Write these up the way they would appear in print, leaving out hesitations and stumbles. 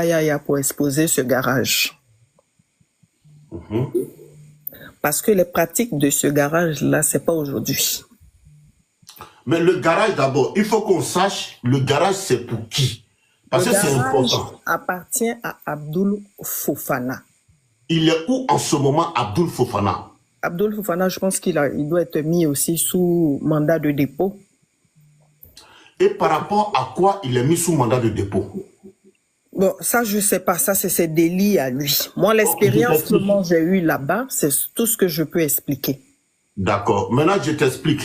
Yaya pour exposer ce garage. Parce que les pratiques de ce garage-là, c'est pas aujourd'hui. Mais le garage, d'abord, il faut qu'on sache, le garage, c'est pour qui? Parce que c'est important. Appartient à Abdoul Fofana. Il est où en ce moment, Abdoul Fofana? Abdoul Fofana, je pense qu'il doit être mis aussi sous mandat de dépôt. Et par rapport à quoi il est mis sous mandat de dépôt? Bon, ça, je sais pas. Ça, c'est ses délits à lui. Moi, l'expérience que moi j'ai eue là-bas, c'est tout ce que je peux expliquer. D'accord. Maintenant, je t'explique.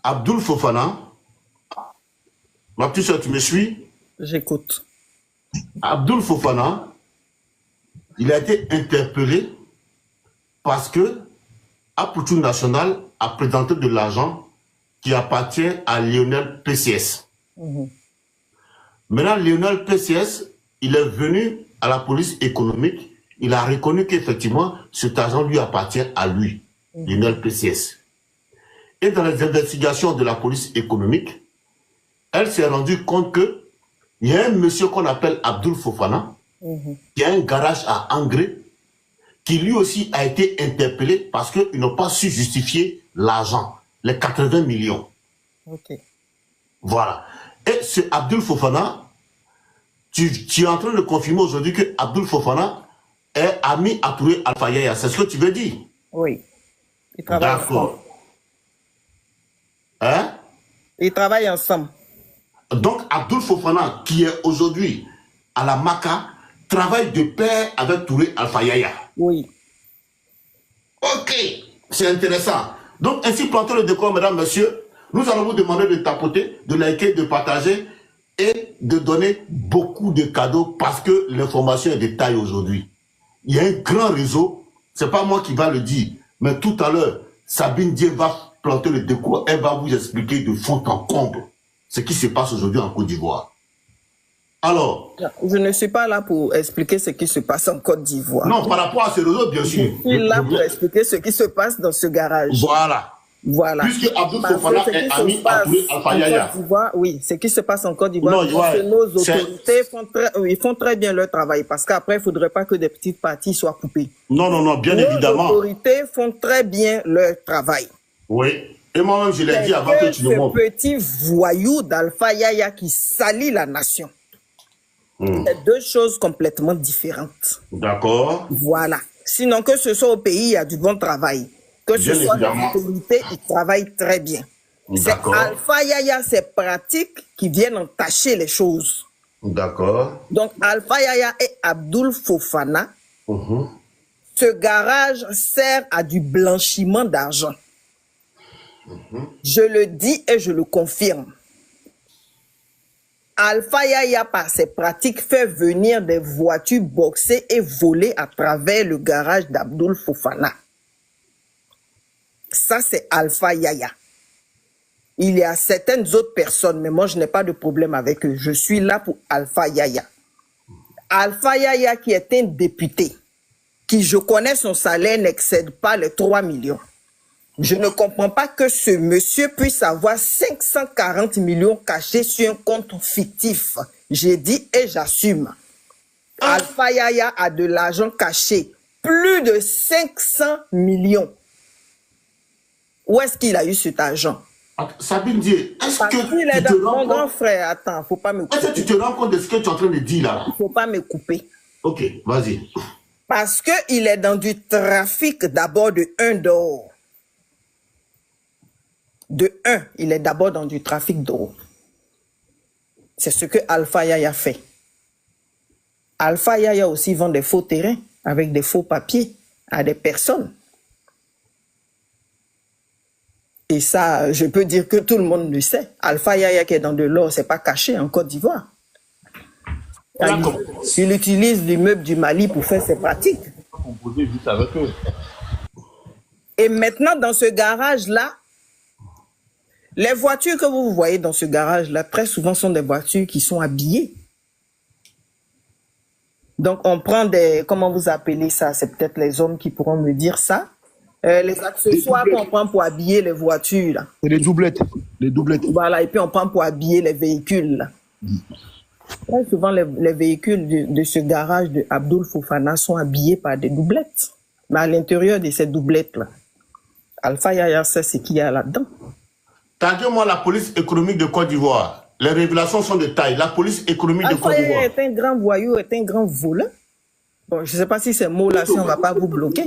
Abdoul Fofana, ma petite soeur, tu me suis? J'écoute. Abdoul Fofana, il a été interpellé parce que Apoutou National a présenté de l'argent qui appartient à Lionel PCS. Maintenant, Lionel PCS, il est venu à la police économique, il a reconnu qu'effectivement, cet argent lui appartient à lui, Lionel PCS. Et dans les investigations de la police économique, elle s'est rendue compte que il y a un monsieur qu'on appelle Abdoul Fofana, qui a un garage à Angré, qui lui aussi a été interpellé parce qu'ils n'ont pas su justifier l'argent, les 80 millions. Voilà. Et ce Abdoul Fofana, tu es en train de confirmer aujourd'hui que Abdoul Fofana est ami à Touré Alpha Yaya. C'est ce que tu veux dire? Oui. D'accord. Hein? Ils travaillent ensemble. Donc, Abdoul Fofana, qui est aujourd'hui à la Maca, travaille de pair avec Touré Alpha Yaya. Oui. Ok, c'est intéressant. Donc, ainsi planter le décor, mesdames, messieurs, nous allons vous demander de tapoter, de liker, de partager et de donner beaucoup de cadeaux parce que l'information est de taille aujourd'hui. Il y a un grand réseau, c'est pas moi qui va le dire, mais tout à l'heure, Sabine Dié va planter le décor, elle va vous expliquer de fond en comble ce qui se passe aujourd'hui en Côte d'Ivoire. Alors... Je ne suis pas là pour expliquer ce qui se passe en Côte d'Ivoire. Non, par rapport à ces réseaux, bien sûr. Je suis là pour expliquer ce qui se passe dans ce garage. Voilà. Voilà. Puisque Abdoul Fofana est ami à Touré Alpha Yaya. Oui, ce qui se passe en Côte d'Ivoire, nos autorités font très bien leur travail. Parce qu'après, il ne faudrait pas que des petites parties soient coupées. Non, non, non, bien évidemment. Nos autorités font très bien leur travail. Oui. Et moi-même, je l'ai dit avant que tu le montres. Ce petit voyou d'Alpha Yaya qui salit la nation. C'est deux choses complètement différentes. D'accord. Voilà. Sinon, que ce soit au pays, il y a du bon travail. Que ce soit les autorités, ils travaillent très bien. C'est Alpha Yaya, ces pratiques qui viennent entacher les choses. D'accord. Donc, Alpha Yaya et Abdoul Fofana, ce garage sert à du blanchiment d'argent. Je le dis et je le confirme. Alpha Yaya, par ses pratiques, fait venir des voitures boxées et volées à travers le garage d'Abdoul Fofana. Ça, c'est Alpha Yaya. Il y a certaines autres personnes, mais moi, je n'ai pas de problème avec eux. Je suis là pour Alpha Yaya. Alpha Yaya, qui est un député, qui, je connais, son salaire n'excède pas les 3 millions. Je ne comprends pas que ce monsieur puisse avoir 540 millions cachés sur un compte fictif. J'ai dit et j'assume. Alpha Yaya a de l'argent caché. Plus de 500 millions. Où est-ce qu'il a eu cet argent? Sabine Dié, est-ce que il est dans mon grand frère, attends, faut pas me couper. Est-ce que tu te rends compte de ce que tu es en train de dire là? Il faut pas me couper. Ok, vas-y. Parce qu'il est dans du trafic d'abord de 1 d'or. De 1, il est d'abord dans du trafic d'or. C'est ce que Alpha Yaya fait. Alpha Yaya aussi vend des faux terrains avec des faux papiers à des personnes. Et ça, je peux dire que tout le monde le sait. Alpha Yaya qui est dans de l'or, c'est pas caché en Côte d'Ivoire. Il utilise l'immeuble du Mali pour faire ses pratiques. Et maintenant, dans ce garage-là, les voitures que vous voyez dans ce garage-là, très souvent sont des voitures qui sont habillées. Donc, on prend des... Comment vous appelez ça? C'est peut-être les hommes qui pourront me dire ça. Les accessoires qu'on prend pour habiller les voitures. C'est les doublettes. Les doublettes. Voilà, et puis on prend pour habiller les véhicules. Là. Très souvent, les véhicules de ce garage de Abdul Fofana sont habillés par des doublettes. Mais à l'intérieur de ces doublettes-là, Alpha Yaya sait ce qu'il y a là-dedans. Taguez-moi la police économique de Côte d'Ivoire. Les révélations sont de taille. La police économique de Côte Alpha d'Ivoire. Yaya est un grand voyou, est un grand voleur. Bon, je ne sais pas si ces mots-là, si on ne va pas vous bloquer.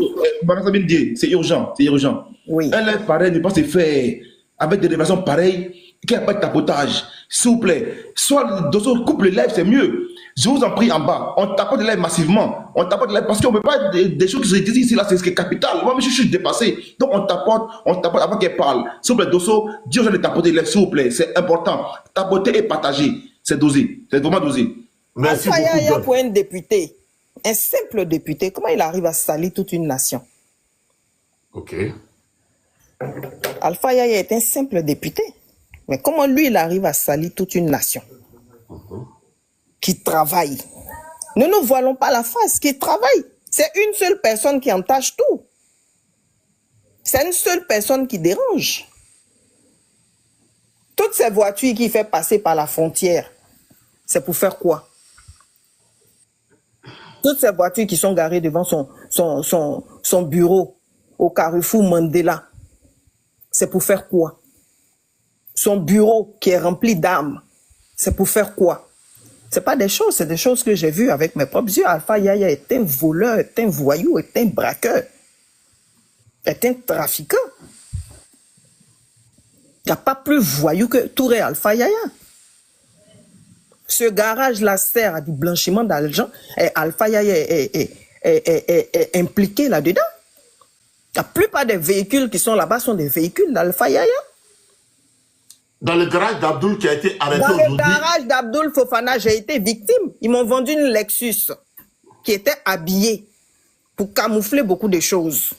C'est urgent, c'est urgent. Oui. Un live pareil ne peut pas se faire avec des révélations pareilles, qu'il n'y a pas de tapotage. S'il vous plaît, soit coupe le live, c'est mieux. Je vous en prie en bas, on tapote le live massivement. On tapote le live parce qu'on ne peut pas des choses qui se disent ici, là, c'est ce qui est capital. Moi, je suis dépassé. Donc, on tapote avant qu'elle parle. S'il vous plaît, Dosso, dis aux gens de tapoter le live, s'il vous plaît. C'est important. Tapoter et partager. C'est dosé. C'est vraiment dosé. Merci Alpha Yaya beaucoup. pour un député, un simple député, comment il arrive à salir toute une nation? Ok. Alpha Yaya est un simple député. Mais comment lui, il arrive à salir toute une nation qui travaille? Ne nous voilons pas la face, qui travaille. C'est une seule personne qui entache tout. C'est une seule personne qui dérange. Toutes ces voitures qu'il fait passer par la frontière, c'est pour faire quoi? Toutes ces voitures qui sont garées devant son bureau au Carrefour Mandela, c'est pour faire quoi? Son bureau qui est rempli d'armes, c'est pour faire quoi? C'est pas des choses, c'est des choses que j'ai vues avec mes propres yeux. Alpha Yaya est un voleur, est un voyou, est un braqueur, est un trafiquant. Il n'y a pas plus voyou que Touré Alpha Yaya. Ce garage-là sert à du blanchiment d'argent et Alpha Yaya est impliqué là-dedans. La plupart des véhicules qui sont là-bas sont des véhicules d'Alpha Yaya. Dans le garage d'Abdul qui a été arrêté Dans aujourd'hui. le garage d'Abdul Fofana, j'ai été victime. Ils m'ont vendu une Lexus qui était habillée pour camoufler beaucoup de choses.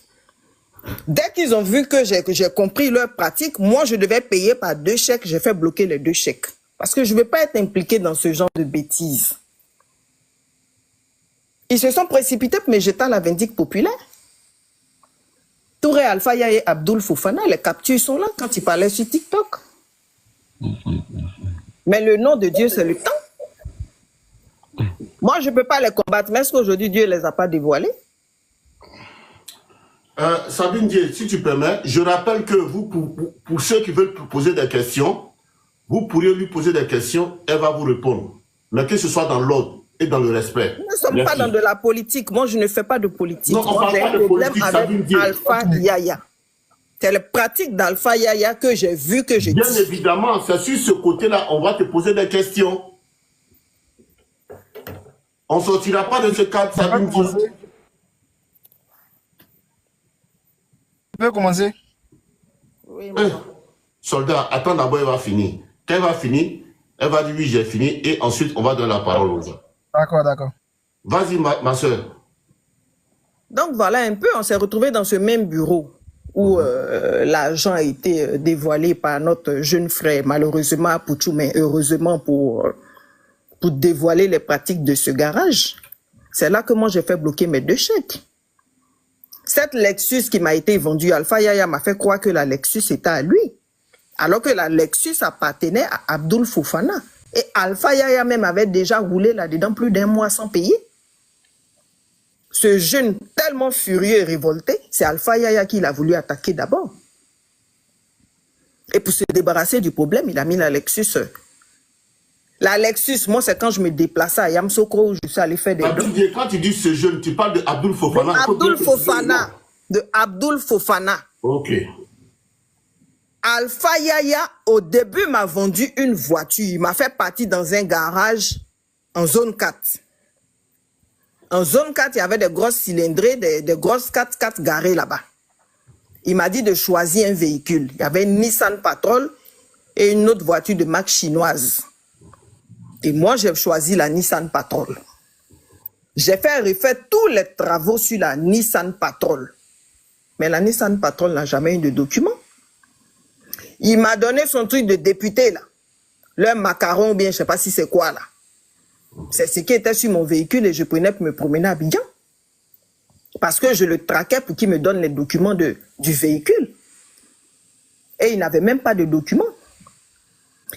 Dès qu'ils ont vu que j'ai compris leur pratique, moi, je devais payer par 2 chèques. J'ai fait bloquer les 2 chèques. Parce que je ne veux pas être impliqué dans ce genre de bêtises. Ils se sont précipités pour me jeter à la vindicte populaire. Touré Alpha Yaya et Abdul Fofana, les captures sont là quand ils parlaient sur TikTok. Mais le nom de Dieu, c'est le temps. Moi, je ne peux pas les combattre, mais est-ce qu'aujourd'hui, Dieu ne les a pas dévoilés? Sabine Dié, si tu permets, je rappelle que vous, pour ceux qui veulent poser des questions, vous pourriez lui poser des questions, elle va vous répondre. Mais que ce soit dans l'ordre et dans le respect. Nous ne sommes pas dans de la politique. Moi, je ne fais pas de politique. Non, on Moi, parle j'ai pas un de problème politique, avec Sabine Dié. Alpha Yaya. C'est la pratique d'Alpha Yaya que j'ai vu, que j'ai dit. Bien évidemment, c'est sur ce côté-là, on va te poser des questions. On ne sortira pas de ce cadre, Sabine Dié. Tu peux commencer? Oui, Soldat, attends d'abord, elle va finir. Quand elle va finir, elle va dire oui, j'ai fini, et ensuite, on va donner la parole aux gens. D'accord, d'accord. Vas-y, ma soeur. Donc voilà un peu, on s'est retrouvés dans ce même bureau où l'argent a été dévoilé par notre jeune frère, malheureusement à Pouchou, mais heureusement pour dévoiler les pratiques de ce garage. C'est là que moi j'ai fait bloquer mes 2 chèques. Cette Lexus qui m'a été vendue, Alpha Yaya m'a fait croire que la Lexus était à lui, alors que la Lexus appartenait à Abdul Fofana. Et Alpha Yaya même avait déjà roulé là-dedans plus d'1 mois sans payer. Ce jeune tellement furieux et révolté, c'est Alpha Yaya qui l'a voulu attaquer d'abord. Et pour se débarrasser du problème, il a mis la Lexus. La Lexus, moi, c'est quand je me déplaçais à Yamsokro où je suis allé faire des dons. Quand tu dis ce jeune, tu parles de Abdul Fofana. Abdul Fofana. De Abdul Fofana. Ok. Alpha Yaya, au début, m'a vendu une voiture. Il m'a fait partir dans un garage en zone 4. En zone 4, il y avait des grosses cylindrées, des grosses 4x4 garées là-bas. Il m'a dit de choisir un véhicule. Il y avait une Nissan Patrol et une autre voiture de marque chinoise. Et moi, j'ai choisi la Nissan Patrol. J'ai fait refaire tous les travaux sur la Nissan Patrol. Mais la Nissan Patrol n'a jamais eu de document. Il m'a donné son truc de député, là. Le macaron, ou bien je ne sais pas si c'est quoi, là. C'est ce qui était sur mon véhicule et je prenais pour me promener à Abidjan. Parce que je le traquais pour qu'il me donne les documents du véhicule. Et il n'avait même pas de documents.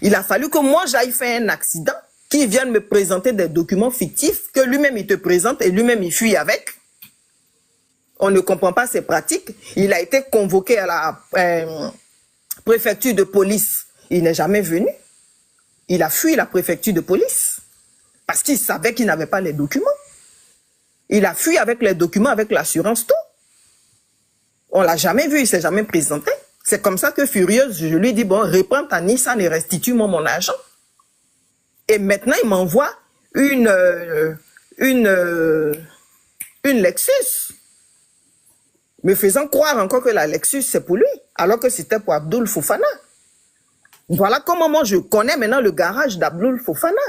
Il a fallu que moi, j'aille faire un accident, qui vienne me présenter des documents fictifs que lui-même il te présente et lui-même il fuit avec. On ne comprend pas ses pratiques. Il a été convoqué à la préfecture de police. Il n'est jamais venu. Il a fui la préfecture de police parce qu'il savait qu'il n'avait pas les documents. Il a fui avec les documents, avec l'assurance tout. On ne l'a jamais vu, il ne s'est jamais présenté. C'est comme ça que furieuse, je lui dis, bon, reprends ta Nissan et restitue-moi mon argent. Et maintenant, il m'envoie une Lexus, me faisant croire encore que la Lexus, c'est pour lui, alors que c'était pour Abdul Fofana. Voilà comment moi, je connais maintenant le garage d'Abdul Fofana.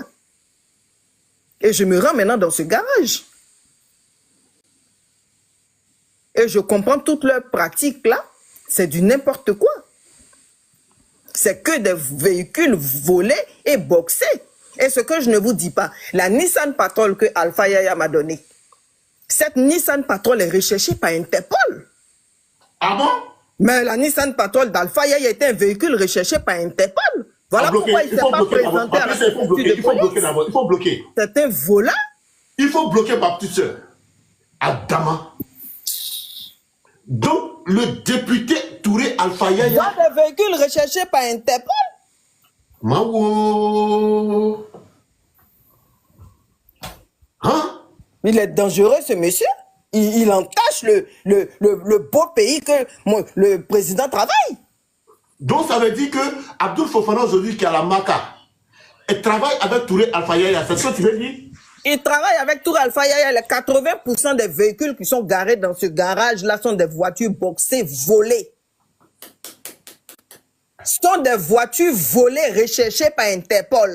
Et je me rends maintenant dans ce garage. Et je comprends toutes leurs pratiques là. C'est du n'importe quoi. C'est que des véhicules volés et boxés. Et ce que je ne vous dis pas, la Nissan Patrol que Alpha Yaya m'a donnée, cette Nissan Patrol est recherchée par Interpol. Ah bon? Mais la Nissan Patrol d'Alpha Yaya était un véhicule recherché par Interpol. Voilà pourquoi il ne s'est pas présenté à la préfecture de police. Il faut bloquer. C'est un voleur. Il faut bloquer ma petite soeur. Adama. Donc, le député Touré Alpha Yaya. Il y a des véhicules recherchés par Interpol. Mawo. Hein? Il est dangereux, ce monsieur. Il entache le beau pays que le président travaille. Donc, ça veut dire que Abdul Fofana aujourd'hui qui a la maca, et travaille avec Touré Alpha Yaya. C'est ce que tu veux dire? Il travaille avec Touré Alpha Yaya. Les 80% des véhicules qui sont garés dans ce garage-là sont des voitures boxées, volées. Ce sont des voitures volées, recherchées par Interpol.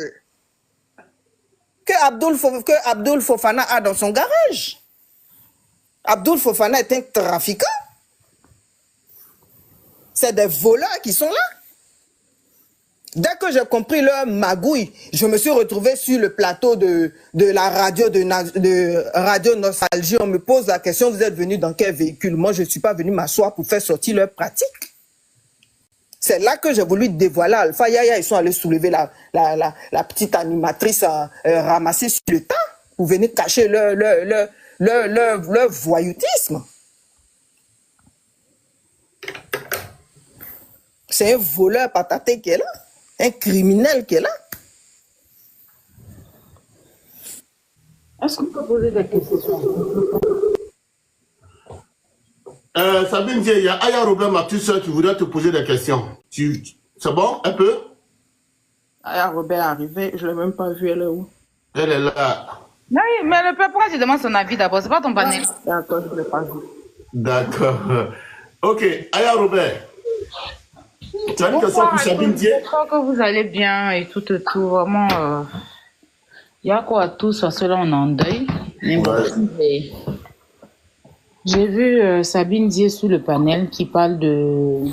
Que Abdul Fofana a dans son garage. Abdul Fofana est un trafiquant. C'est des voleurs qui sont là. Dès que j'ai compris leur magouille, je me suis retrouvé sur le plateau de la radio de Radio Nostalgie. On me pose la question, vous êtes venu dans quel véhicule? Moi, je ne suis pas venu m'asseoir pour faire sortir leur pratique. C'est là que j'ai voulu dévoiler Alpha Yaya. Ils sont allés soulever la petite animatrice ramassée sur le tas pour venir cacher leur voyoutisme. C'est un voleur pataté qui est là. Un criminel qui est là. Est-ce qu'on peut poser des questions? Sabine, il y a Aya Robert, ma petite soeur, qui voudrait te poser des questions. C'est bon, un peu? Aya Robert est arrivée, je ne l'ai même pas vue, elle est où? Elle est là. Non, mais le peuple, pourquoi tu demandes son avis d'abord? C'est pas ton panel. D'accord, je ne l'ai pas vue. D'accord. Ok, Aya Robert. Tu as une question pour Sabine Dié? J'espère que vous allez bien et tout. Vraiment, il y a quoi à tous, parce que là, on est en deuil. Mais j'ai vu Sabine Dié sous le panel qui parle de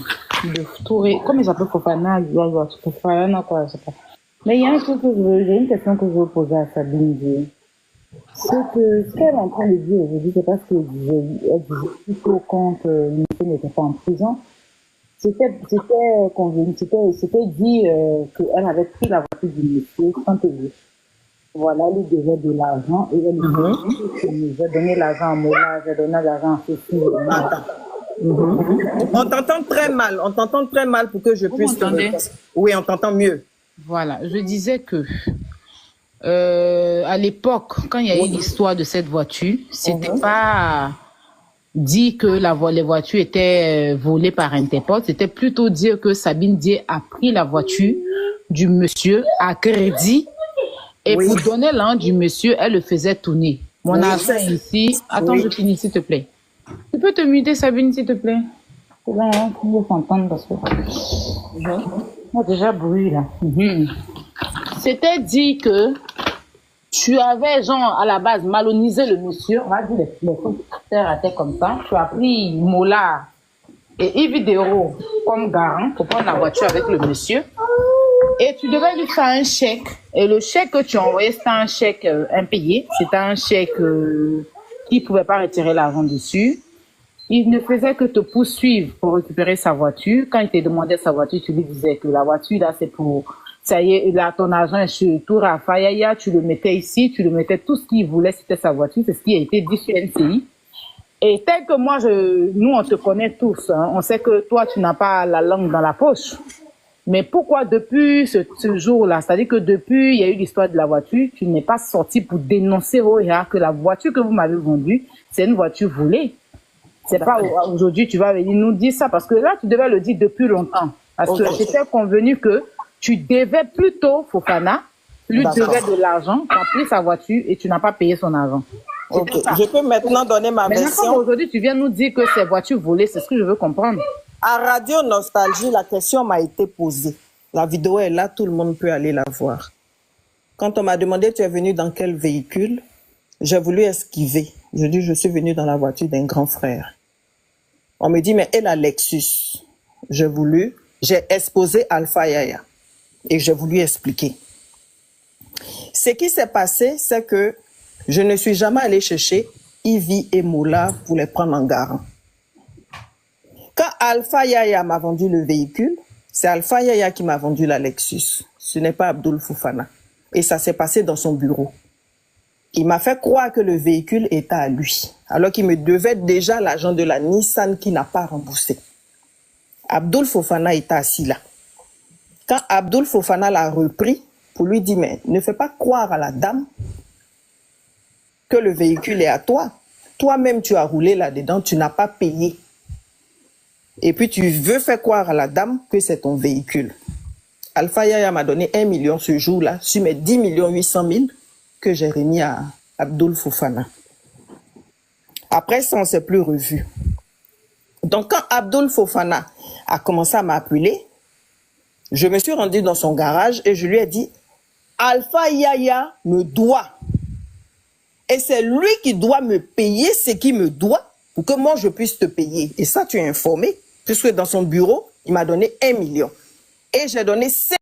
Touré. Comment il s'appelle Fofana? Fofana, quoi, je sais pas. Mais il y a j'ai une question que je veux poser à Sabine Dié. C'est que ce qu'elle est en train de dire aujourd'hui, c'est parce qu'elle disait plutôt quand le monsieur n'était pas en prison. C'était dit qu'elle avait pris la voiture du monsieur sans payer. Voilà, elle lui devait de l'argent et elle lui disait, j'ai donné l'argent à Mola, j'ai donné l'argent à Sophie. On t'entend très mal pour que je puisse... Vous m'entendez? Oui, on t'entend mieux. Voilà, je disais que à l'époque, quand il y a eu l'histoire de cette voiture, c'était pas dit que les voitures étaient volées par Interpol, c'était plutôt dire que Sabine Dié a pris la voiture du monsieur à crédit et pour donner l'argent du monsieur, elle le faisait tourner. Mon argent est ici. Attends, je finis, s'il te plaît. Tu peux te muter, Sabine, s'il te plaît? C'est bon, hein, on va s'entendre parce que... On a déjà bruit, là. C'était dit que tu avais, genre, à la base, malonisé le monsieur. On va dire les trucs terre à terre comme ça. Tu as pris Mola et Yves comme garant pour prendre la voiture avec le monsieur. Et tu devais lui faire un chèque. Et le chèque que tu as envoyé, c'était un chèque impayé. C'était un chèque qui ne pouvait pas retirer l'argent dessus. Il ne faisait que te poursuivre pour récupérer sa voiture. Quand il te demandait sa voiture, tu lui disais que la voiture, là, ça y est, là, ton argent est sur tout Alpha Yaya, tu le mettais ici, tu le mettais tout ce qu'il voulait, c'était sa voiture, c'est ce qui a été dit sur NCI. Et tel que moi, nous, on te connaît tous, hein, on sait que toi, tu n'as pas la langue dans la poche. Mais pourquoi depuis ce jour-là, c'est-à-dire que depuis, il y a eu l'histoire de la voiture, tu n'es pas sorti pour dénoncer que la voiture que vous m'avez vendue, c'est une voiture volée. C'est pas aujourd'hui, tu vas venir nous dire ça, parce que là, tu devais le dire depuis longtemps. Parce que j'étais convenu que tu devais plutôt, Fofana, lui devais de l'argent, tu as pris sa voiture et tu n'as pas payé son argent. Ok, je peux maintenant donner ma version. Aujourd'hui, tu viens nous dire que c'est voiture volée, c'est ce que je veux comprendre. À Radio Nostalgie, la question m'a été posée. La vidéo est là, tout le monde peut aller la voir. Quand on m'a demandé, tu es venu dans quel véhicule? J'ai voulu esquiver. Je dis, je suis venu dans la voiture d'un grand frère. On me dit, mais et la Lexus? J'ai exposé Alpha Yaya. Et j'ai voulu expliquer. Ce qui s'est passé, c'est que je ne suis jamais allé chercher Ivy et Moula pour les prendre en garant. Quand Alpha Yaya m'a vendu le véhicule, c'est Alpha Yaya qui m'a vendu la Lexus. Ce n'est pas Abdul Fofana. Et ça s'est passé dans son bureau. Il m'a fait croire que le véhicule était à lui, alors qu'il me devait déjà l'argent de la Nissan qui n'a pas remboursé. Abdul Fofana était assis là. Quand Abdul Fofana l'a repris, pour lui dire, mais ne fais pas croire à la dame que le véhicule est à toi. Toi-même, tu as roulé là-dedans, tu n'as pas payé. Et puis, tu veux faire croire à la dame que c'est ton véhicule. Alpha Yaya m'a donné 1 million ce jour-là, sur mes 10 800 000 que j'ai remis à Abdul Fofana. Après ça, on ne s'est plus revu. Donc, quand Abdul Fofana a commencé à m'appeler, je me suis rendu dans son garage et je lui ai dit, Alpha Yaya me doit. Et c'est lui qui doit me payer ce qu'il me doit pour que moi je puisse te payer. Et ça, tu es informé, puisque dans son bureau, il m'a donné 1 million. Et j'ai donné 5